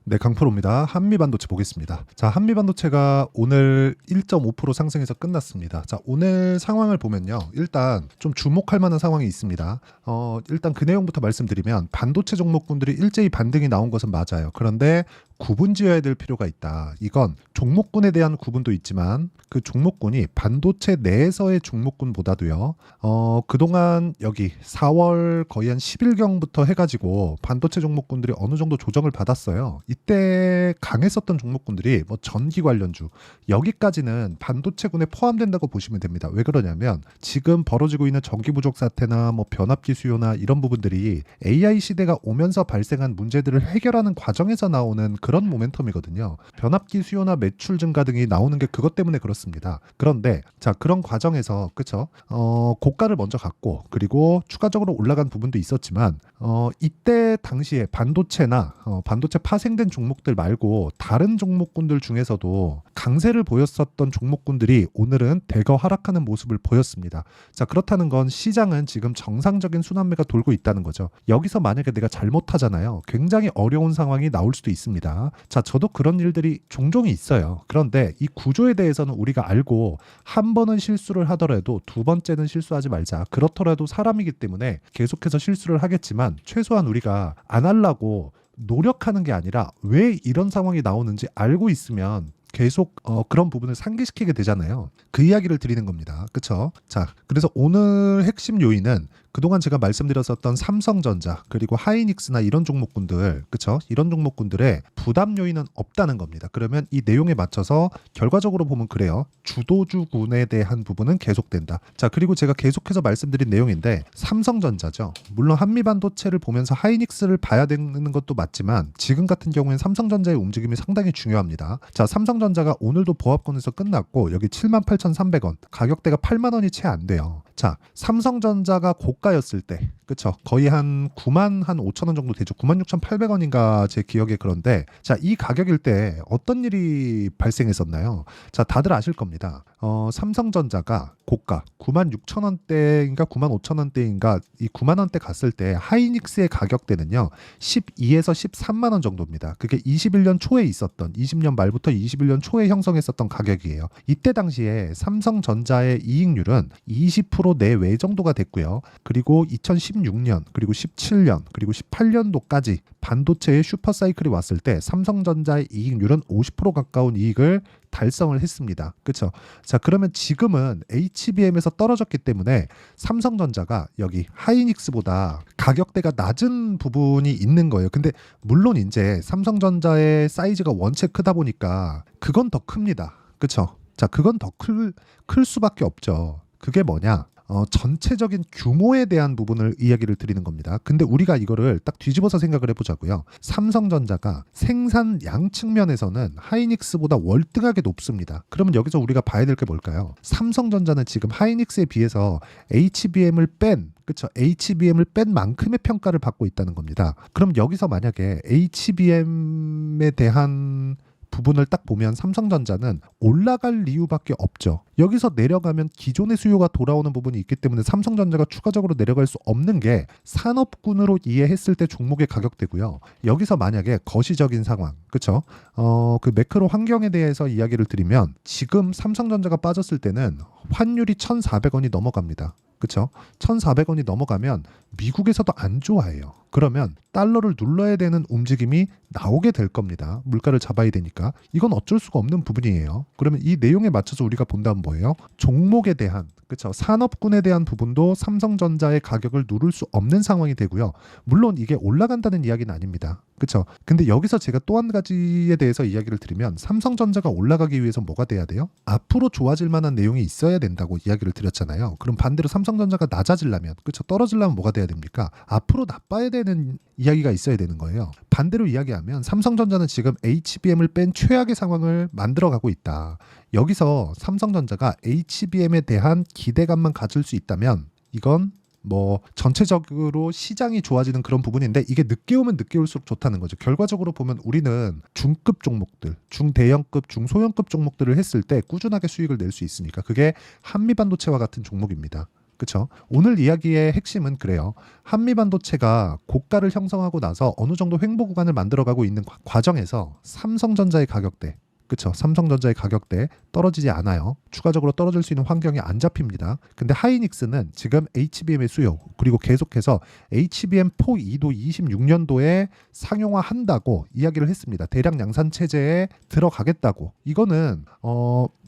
네, 강프로입니다. 한미반도체 보겠습니다. 자, 한미반도체가 오늘 1.5% 상승해서 끝났습니다. 자, 오늘 상황을 보면요. 일단 좀 주목할 만한 상황이 있습니다. 일단 그 내용부터 말씀드리면 반도체 종목군들이 일제히 반등이 나온 것은 맞아요. 그런데 구분 지어야 될 필요가 있다. 이건 종목군에 대한 구분도 있지만 그 종목군이 반도체 내에서의 종목군보다도요. 그동안 여기 4월 거의 한 10일경부터 해가지고 반도체 종목군들이 어느 정도 조정을 받았어요. 이때 강했었던 종목군들이 뭐 전기 관련주 여기까지는 반도체군에 포함된다고 보시면 됩니다. 왜 그러냐면 지금 벌어지고 있는 전기 부족 사태나 뭐 변압기 수요나 이런 부분들이 AI 시대가 오면서 발생한 문제들을 해결하는 과정에서 나오는 그런 모멘텀이거든요. 변압기 수요나 매출 증가 등이 나오는 게 그것 때문에 그렇습니다. 그런데 자, 그런 과정에서 그쵸? 고가를 먼저 갔고 그리고 추가적으로 올라간 부분도 있었지만 이때 당시에 반도체나 반도체 파생된 종목들 말고 다른 종목군들 중에서도 강세를 보였었던 종목군들이 오늘은 대거 하락하는 모습을 보였습니다. 자, 그렇다는 건 시장은 지금 정상적인 순환매가 돌고 있다는 거죠. 여기서 만약에 내가 잘못하잖아요. 굉장히 어려운 상황이 나올 수도 있습니다. 자, 저도 그런 일들이 종종 있어요. 그런데 이 구조에 대해서는 우리가 알고 한 번은 실수를 하더라도 두 번째는 실수하지 말자. 그렇더라도 사람이기 때문에 계속해서 실수를 하겠지만 최소한 우리가 안 하려고 노력하는 게 아니라 왜 이런 상황이 나오는지 알고 있으면 계속 그런 부분을 상기시키게 되잖아요. 그 이야기를 드리는 겁니다. 그쵸? 자, 그래서 오늘 핵심 요인은 그동안 제가 말씀드렸었던 삼성전자 그리고 하이닉스나 이런 종목군들, 그쵸? 이런 종목군들의 부담 요인은 없다는 겁니다. 그러면 이 내용에 맞춰서 결과적으로 보면 그래요. 주도주군에 대한 부분은 계속된다. 자, 그리고 제가 계속해서 말씀드린 내용인데 삼성전자죠. 물론 한미반도체를 보면서 하이닉스를 봐야 되는 것도 맞지만 지금 같은 경우에는 삼성전자의 움직임이 상당히 중요합니다. 자, 삼성전자가 오늘도 보합권에서 끝났고 여기 78,300원, 가격대가 8만 원이 채 안 돼요. 자, 삼성전자가 고가였을 때, 그쵸? 거의 한 9만 한 5천 원 정도 되죠. 96,800원인가 제 기억에. 그런데 자, 이 가격일 때 어떤 일이 발생했었나요? 자, 다들 아실 겁니다. 삼성전자가 고가 96,000원대인가 95,000원대인가 이 9만 원대 갔을 때 하이닉스의 가격대는요 12에서 13만 원 정도입니다. 그게 21년 초에 있었던 20년 말부터 21년 초에 형성했었던 가격이에요. 이때 당시에 삼성전자의 이익률은 20% 내외 정도가 됐고요. 그리고 2016년 그리고 17년 그리고 18년도까지 반도체의 슈퍼사이클이 왔을 때 삼성전자의 이익률은 50% 가까운 이익을 달성을 했습니다. 그렇죠? 자, 그러면 지금은 HBM에서 떨어졌기 때문에 삼성전자가 여기 하이닉스보다 가격대가 낮은 부분이 있는 거예요. 근데 물론 이제 삼성전자의 사이즈가 원체 크다 보니까 그건 더 큽니다. 그렇죠? 자, 그건 더 클 수밖에 없죠. 그게 뭐냐? 전체적인 규모에 대한 부분을 이야기를 드리는 겁니다. 근데 우리가 이거를 딱 뒤집어서 생각을 해보자고요. 삼성전자가 생산량 측면에서는 하이닉스보다 월등하게 높습니다. 그러면 여기서 우리가 봐야 될 게 뭘까요? 삼성전자는 지금 하이닉스에 비해서 HBM을 뺀 그렇죠. HBM을 뺀 만큼의 평가를 받고 있다는 겁니다. 그럼 여기서 만약에 HBM에 대한 부분을 딱 보면 삼성전자는 올라갈 이유밖에 없죠. 여기서 내려가면 기존의 수요가 돌아오는 부분이 있기 때문에 삼성전자가 추가적으로 내려갈 수 없는 게 산업군으로 이해했을 때 종목의 가격대고요. 여기서 만약에 거시적인 상황, 그렇죠? 그 매크로 환경에 대해서 이야기를 드리면 지금 삼성전자가 빠졌을 때는 환율이 1,400원이 넘어갑니다. 그렇죠? 1,400원이 넘어가면 미국에서도 안 좋아해요. 그러면 달러를 눌러야 되는 움직임이 나오게 될 겁니다. 물가를 잡아야 되니까. 이건 어쩔 수가 없는 부분이에요. 그러면 이 내용에 맞춰서 우리가 본다면 뭐예요? 종목에 대한, 그렇죠? 산업군에 대한 부분도 삼성전자의 가격을 누를 수 없는 상황이 되고요. 물론 이게 올라간다는 이야기는 아닙니다. 그렇죠? 근데 여기서 제가 또 한 가지에 대해서 이야기를 드리면 삼성전자가 올라가기 위해서 뭐가 돼야 돼요? 앞으로 좋아질 만한 내용이 있어야 된다고 이야기를 드렸잖아요. 그럼 반대로 삼성전자가 낮아지려면, 그렇죠? 떨어지려면 뭐가 돼야 됩니까? 앞으로 나빠야 되는 이야기가 있어야 되는 거예요. 반대로 이야기하면 삼성전자는 지금 HBM을 뺀 최악의 상황을 만들어가고 있다. 여기서 삼성전자가 HBM에 대한 기대감만 가질 수 있다면 이건 뭐 전체적으로 시장이 좋아지는 그런 부분인데 이게 늦게 오면 늦게 올수록 좋다는 거죠. 결과적으로 보면 우리는 중급 종목들, 중대형급, 중소형급 종목들을 했을 때 꾸준하게 수익을 낼 수 있으니까 그게 한미반도체와 같은 종목입니다. 그쵸? 오늘 이야기의 핵심은 그래요. 한미반도체가 고가를 형성하고 나서 어느 정도 횡보 구간을 만들어가고 있는 과정에서 삼성전자의 가격대, 그쵸? 삼성전자의 가격대 떨어지지 않아요. 추가적으로 떨어질 수 있는 환경이 안 잡힙니다. 근데 하이닉스는 지금 HBM의 수요, 그리고 계속해서 HBM4E도 26년도에 상용화한다고 이야기를 했습니다. 대량 양산 체제에 들어가겠다고. 이거는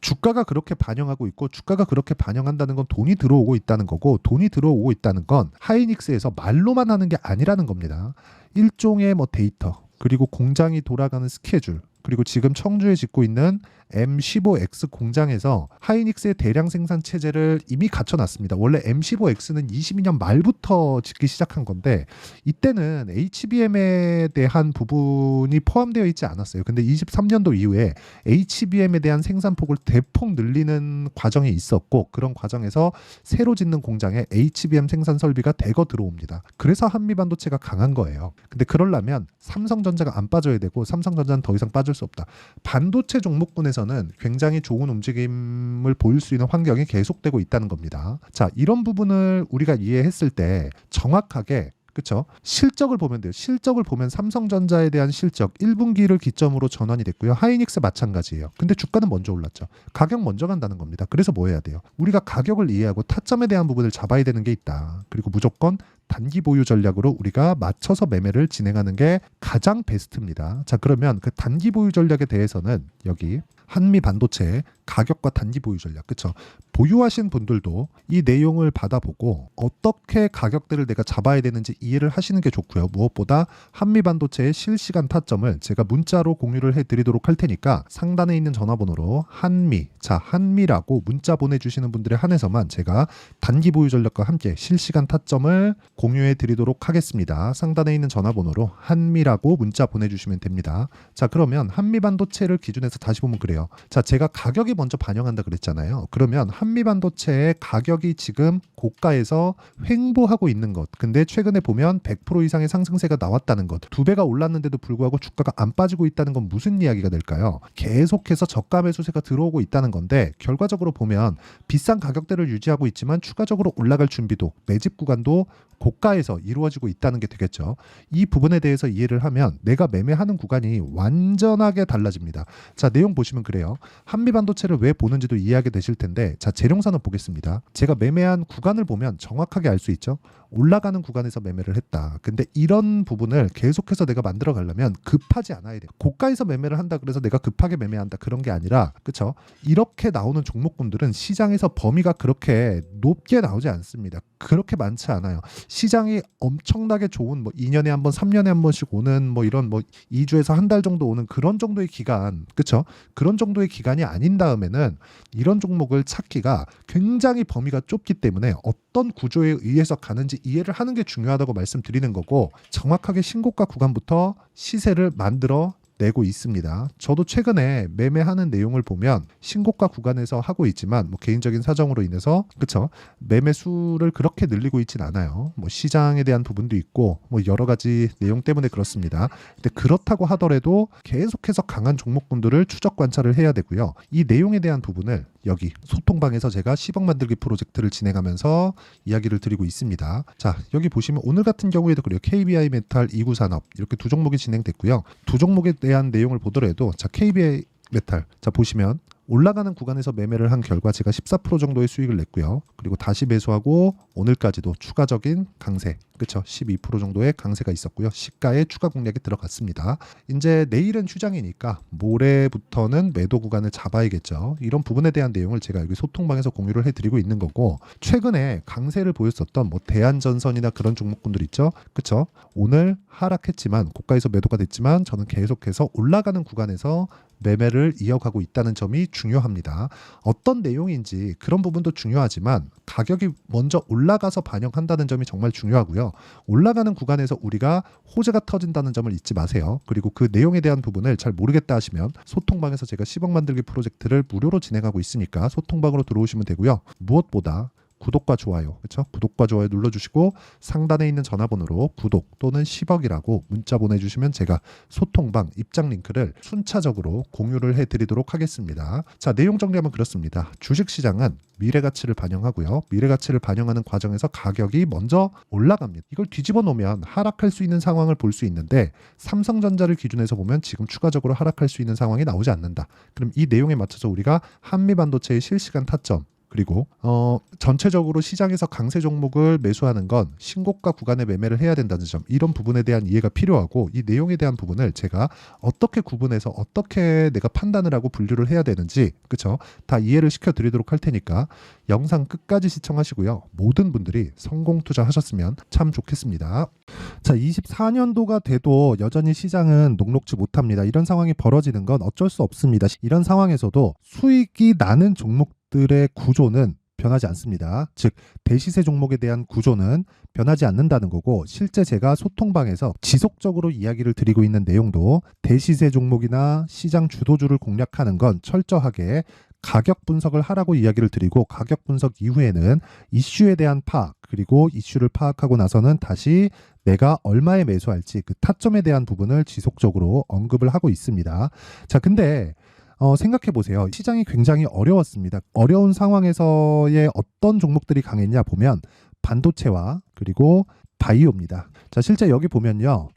주가가 그렇게 반영하고 있고, 주가가 그렇게 반영한다는 건 돈이 들어오고 있다는 거고, 돈이 들어오고 있다는 건 하이닉스에서 말로만 하는 게 아니라는 겁니다. 일종의 데이터, 그리고 공장이 돌아가는 스케줄, 그리고 지금 청주에 짓고 있는 M15X 공장에서 하이닉스의 대량 생산 체제를 이미 갖춰놨습니다. 원래 M15X는 22년 말부터 짓기 시작한 건데, 이때는 HBM에 대한 부분이 포함되어 있지 않았어요. 근데 23년도 이후에 HBM에 대한 생산폭을 대폭 늘리는 과정이 있었고, 그런 과정에서 새로 짓는 공장에 HBM 생산 설비가 대거 들어옵니다. 그래서 한미반도체가 강한 거예요. 근데 그러려면 삼성전자가 안 빠져야 되고, 삼성전자는 더 이상 빠질 수 없다. 반도체 종목군에서는 굉장히 좋은 움직임을 보일 수 있는 환경이 계속되고 있다는 겁니다. 자, 이런 부분을 우리가 이해했을 때 정확하게, 그쵸? 실적을 보면 돼요. 실적을 보면 삼성전자에 대한 실적 1분기를 기점으로 전환이 됐고요. 하이닉스 마찬가지예요. 근데 주가는 먼저 올랐죠. 가격 먼저 간다는 겁니다. 그래서 뭐 해야 돼요? 우리가 가격을 이해하고 타점에 대한 부분을 잡아야 되는 게 있다. 그리고 무조건 단기 보유 전략으로 우리가 맞춰서 매매를 진행하는 게 가장 베스트입니다. 자, 그러면 그 단기 보유 전략에 대해서는 여기 한미 반도체 가격과 단기 보유 전략, 그쵸? 보유하신 분들도 이 내용을 받아보고 어떻게 가격대를 내가 잡아야 되는지 이해를 하시는 게 좋고요. 무엇보다 한미 반도체의 실시간 타점을 제가 문자로 공유를 해드리도록 할 테니까 상단에 있는 전화번호로 한미라고 문자 보내주시는 분들에 한해서만 제가 단기 보유 전략과 함께 실시간 타점을 공유해 드리도록 하겠습니다. 상단에 있는 전화번호로 한미라고 문자 보내주시면 됩니다. 자, 그러면 한미 반도체를 기준해서 다시 보면 그래요. 자, 제가 가격이 먼저 반영한다 그랬잖아요. 그러면 한미 반도체의 가격이 지금 고가에서 횡보하고 있는 것. 근데 최근에 보면 100% 이상의 상승세가 나왔다는 것. 2배가 올랐는데도 불구하고 주가가 안 빠지고 있다는 건 무슨 이야기가 될까요? 계속해서 저가 매수세가 들어오고 있다는 건데, 결과적으로 보면 비싼 가격대를 유지하고 있지만 추가적으로 올라갈 준비도, 매집 구간도 고가에서 이루어지고 있다는 게 되겠죠. 이 부분에 대해서 이해를 하면 내가 매매하는 구간이 완전하게 달라집니다. 자, 내용 보시면 그래요. 한미반도체를 왜 보는지도 이해하게 되실 텐데, 자, 재룡산업 보겠습니다. 제가 매매한 구간을 보면 정확하게 알 수 있죠. 올라가는 구간에서 매매를 했다. 근데 이런 부분을 계속해서 내가 만들어 가려면 급하지 않아야 돼요. 고가에서 매매를 한다 그래서 내가 급하게 매매한다, 그런 게 아니라, 그쵸? 이렇게 나오는 종목군들은 시장에서 범위가 그렇게 높게 나오지 않습니다. 그렇게 많지 않아요. 시장이 엄청나게 좋은 2년에 한 번, 3년에 한 번씩 오는 이런 2주에서 한 달 정도 오는 그런 정도의 기간, 그쵸? 그런 정도의 기간이 아닌 다음에는 이런 종목을 찾기가 굉장히 범위가 좁기 때문에 어떤 구조에 의해서 가는지 이해를 하는 게 중요하다고 말씀드리는 거고, 정확하게 신고가 구간부터 시세를 만들어 내고 있습니다. 저도 최근에 매매하는 내용을 보면 신고가 구간에서 하고 있지만 개인적인 사정으로 인해서, 그쵸? 매매 수를 그렇게 늘리고 있진 않아요. 시장에 대한 부분도 있고 여러 가지 내용 때문에 그렇습니다. 근데 그렇다고 하더라도 계속해서 강한 종목군들을 추적 관찰을 해야 되고요. 이 내용에 대한 부분을 여기 소통방에서 제가 10억 만들기 프로젝트를 진행하면서 이야기를 드리고 있습니다. 자, 여기 보시면 오늘 같은 경우에도 그래요. KBI 메탈, 이구산업 이렇게 두 종목이 진행됐고요. 두 종목에 대한 내용을 보더라도, 자, KBI 메탈, 자, 보시면 올라가는 구간에서 매매를 한 결과 제가 14% 정도의 수익을 냈고요. 그리고 다시 매수하고 오늘까지도 추가적인 강세, 그쵸? 12% 정도의 강세가 있었고요. 시가에 추가 공략이 들어갔습니다. 이제 내일은 휴장이니까 모레부터는 매도 구간을 잡아야겠죠. 이런 부분에 대한 내용을 제가 여기 소통방에서 공유를 해드리고 있는 거고, 최근에 강세를 보였었던 대한전선이나 그런 종목군들 있죠, 그쵸? 오늘 하락했지만 고가에서 매도가 됐지만 저는 계속해서 올라가는 구간에서 매매를 이어가고 있다는 점이 중요합니다. 어떤 내용인지 그런 부분도 중요하지만 가격이 먼저 올라가서 반영한다는 점이 정말 중요하고요. 올라가는 구간에서 우리가 호재가 터진다는 점을 잊지 마세요. 그리고 그 내용에 대한 부분을 잘 모르겠다 하시면 소통방에서 제가 10억 만들기 프로젝트를 무료로 진행하고 있으니까 소통방으로 들어오시면 되고요. 무엇보다 구독과 좋아요, 그렇죠? 구독과 좋아요 눌러주시고 상단에 있는 전화번호로 구독 또는 10억이라고 문자 보내주시면 제가 소통방 입장 링크를 순차적으로 공유를 해드리도록 하겠습니다. 자, 내용 정리하면 그렇습니다. 주식시장은 미래가치를 반영하고요. 미래가치를 반영하는 과정에서 가격이 먼저 올라갑니다. 이걸 뒤집어 놓으면 하락할 수 있는 상황을 볼 수 있는데 삼성전자를 기준해서 보면 지금 추가적으로 하락할 수 있는 상황이 나오지 않는다. 그럼 이 내용에 맞춰서 우리가 한미반도체의 실시간 타점 그리고 전체적으로 시장에서 강세 종목을 매수하는 건 신고가 구간에 매매를 해야 된다는 점, 이런 부분에 대한 이해가 필요하고 이 내용에 대한 부분을 제가 어떻게 구분해서 어떻게 내가 판단을 하고 분류를 해야 되는지, 그쵸? 다 이해를 시켜드리도록 할 테니까 영상 끝까지 시청하시고요. 모든 분들이 성공 투자하셨으면 참 좋겠습니다. 자, 24년도가 돼도 여전히 시장은 녹록지 못합니다. 이런 상황이 벌어지는 건 어쩔 수 없습니다. 이런 상황에서도 수익이 나는 종목들의 구조는 변하지 않습니다. 즉 대시세 종목에 대한 구조는 변하지 않는다는 거고, 실제 제가 소통방에서 지속적으로 이야기를 드리고 있는 내용도 대시세 종목이나 시장 주도주를 공략하는 건 철저하게 가격 분석을 하라고 이야기를 드리고, 가격 분석 이후에는 이슈에 대한 파악, 그리고 이슈를 파악하고 나서는 다시 내가 얼마에 매수할지 그 타점에 대한 부분을 지속적으로 언급을 하고 있습니다. 자, 근데 생각해 보세요. 시장이 굉장히 어려웠습니다. 어려운 상황에서의 어떤 종목들이 강했냐 보면 반도체와 그리고 바이오입니다. 자, 실제 여기 보면요.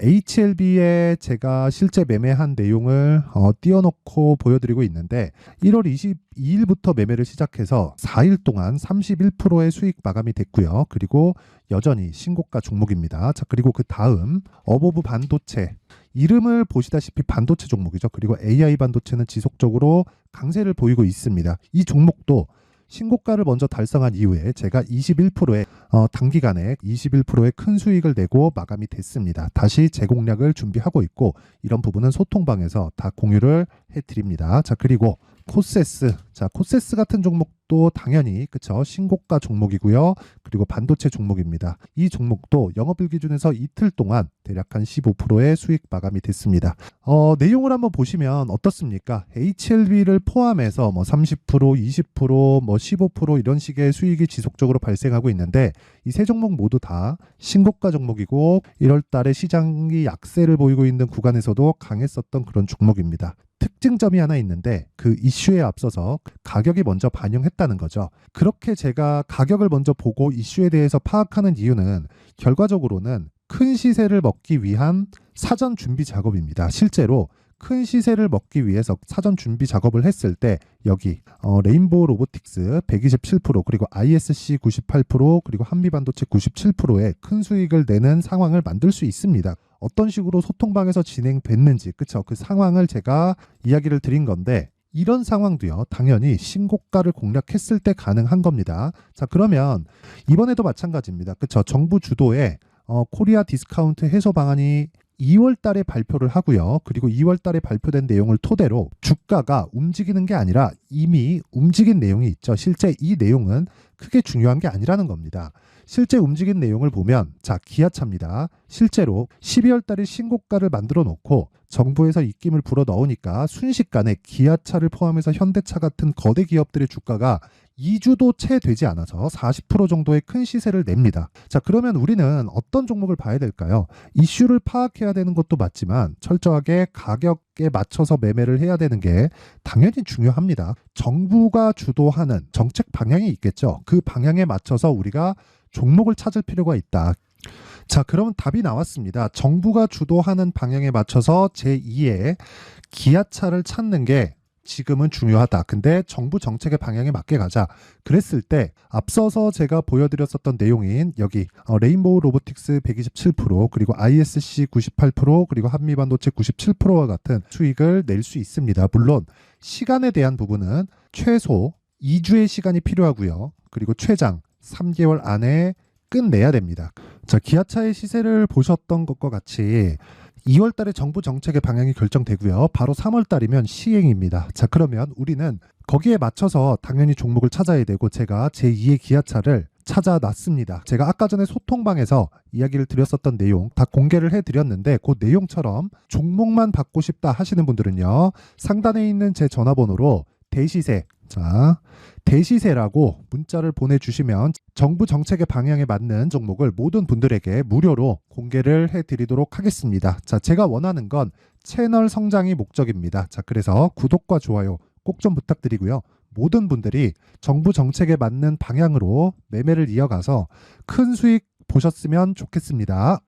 HLB에 제가 실제 매매한 내용을 띄워놓고 보여드리고 있는데 1월 22일부터 매매를 시작해서 4일 동안 31%의 수익 마감이 됐고요. 그리고 여전히 신고가 종목입니다. 자, 그리고 그 다음 어보브 반도체, 이름을 보시다시피 반도체 종목이죠. 그리고 AI 반도체는 지속적으로 강세를 보이고 있습니다. 이 종목도 신고가를 먼저 달성한 이후에 제가 21%의 단기간에 21%의 큰 수익을 내고 마감이 됐습니다. 다시 재공략을 준비하고 있고, 이런 부분은 소통방에서 다 공유를 해드립니다. 자, 그리고 코세스, 자, 코세스 같은 종목도 당연히 그쵸, 신고가 종목이고요. 그리고 반도체 종목입니다. 이 종목도 영업일 기준에서 이틀 동안 대략 한 15%의 수익 마감이 됐습니다. 내용을 한번 보시면 어떻습니까? HLB를 포함해서 뭐 30%, 20%, 뭐 15% 이런 식의 수익이 지속적으로 발생하고 있는데, 이 세 종목 모두 다 신고가 종목이고 1월 달에 시장이 약세를 보이고 있는 구간에서도 강했었던 그런 종목입니다. 특징점이 하나 있는데 그 이슈에 앞서서 가격이 먼저 반영했다는 거죠. 그렇게 제가 가격을 먼저 보고 이슈에 대해서 파악하는 이유는 결과적으로는 큰 시세를 먹기 위한 사전 준비 작업입니다. 실제로 큰 시세를 먹기 위해서 사전 준비 작업을 했을 때 여기 레인보우 로보틱스 127%, 그리고 ISC 98%, 그리고 한미반도체 97%의 큰 수익을 내는 상황을 만들 수 있습니다. 어떤 식으로 소통방에서 진행됐는지, 그쵸? 그 상황을 제가 이야기를 드린 건데, 이런 상황도요, 당연히 신고가를 공략했을 때 가능한 겁니다. 자, 그러면 이번에도 마찬가지입니다. 그쵸? 정부 주도의 코리아 디스카운트 해소 방안이 2월 달에 발표를 하고요. 그리고 2월 달에 발표된 내용을 토대로 주가가 움직이는 게 아니라 이미 움직인 내용이 있죠. 실제 이 내용은 크게 중요한 게 아니라는 겁니다. 실제 움직인 내용을 보면, 자, 기아차입니다. 실제로 12월 달에 신고가를 만들어 놓고 정부에서 입김을 불어 넣으니까 순식간에 기아차를 포함해서 현대차 같은 거대 기업들의 주가가 2주도 채 되지 않아서 40% 정도의 큰 시세를 냅니다. 자, 그러면 우리는 어떤 종목을 봐야 될까요? 이슈를 파악해야 되는 것도 맞지만 철저하게 가격에 맞춰서 매매를 해야 되는 게 당연히 중요합니다. 정부가 주도하는 정책 방향이 있겠죠. 그 방향에 맞춰서 우리가 종목을 찾을 필요가 있다. 자, 그러면 답이 나왔습니다. 정부가 주도하는 방향에 맞춰서 제2의 기아차를 찾는 게 지금은 중요하다. 근데 정부 정책의 방향에 맞게 가자. 그랬을 때 앞서서 제가 보여드렸었던 내용인 여기 레인보우 로보틱스 127%, 그리고 ISC 98%, 그리고 한미반도체 97%와 같은 수익을 낼 수 있습니다. 물론 시간에 대한 부분은 최소 2주의 시간이 필요하고요. 그리고 최장 3개월 안에 끝내야 됩니다. 자, 기아차의 시세를 보셨던 것과 같이 2월 달에 정부 정책의 방향이 결정되고요. 바로 3월 달이면 시행입니다. 자, 그러면 우리는 거기에 맞춰서 당연히 종목을 찾아야 되고, 제가 제2의 기아차를 찾아놨습니다. 제가 아까 전에 소통방에서 이야기를 드렸었던 내용 다 공개를 해드렸는데, 그 내용처럼 종목만 받고 싶다 하시는 분들은요, 상단에 있는 제 전화번호로 대시세 자, 대시세라고 문자를 보내주시면 정부 정책의 방향에 맞는 종목을 모든 분들에게 무료로 공개를 해드리도록 하겠습니다. 자, 제가 원하는 건 채널 성장이 목적입니다. 자, 그래서 구독과 좋아요 꼭 좀 부탁드리고요. 모든 분들이 정부 정책에 맞는 방향으로 매매를 이어가서 큰 수익 보셨으면 좋겠습니다.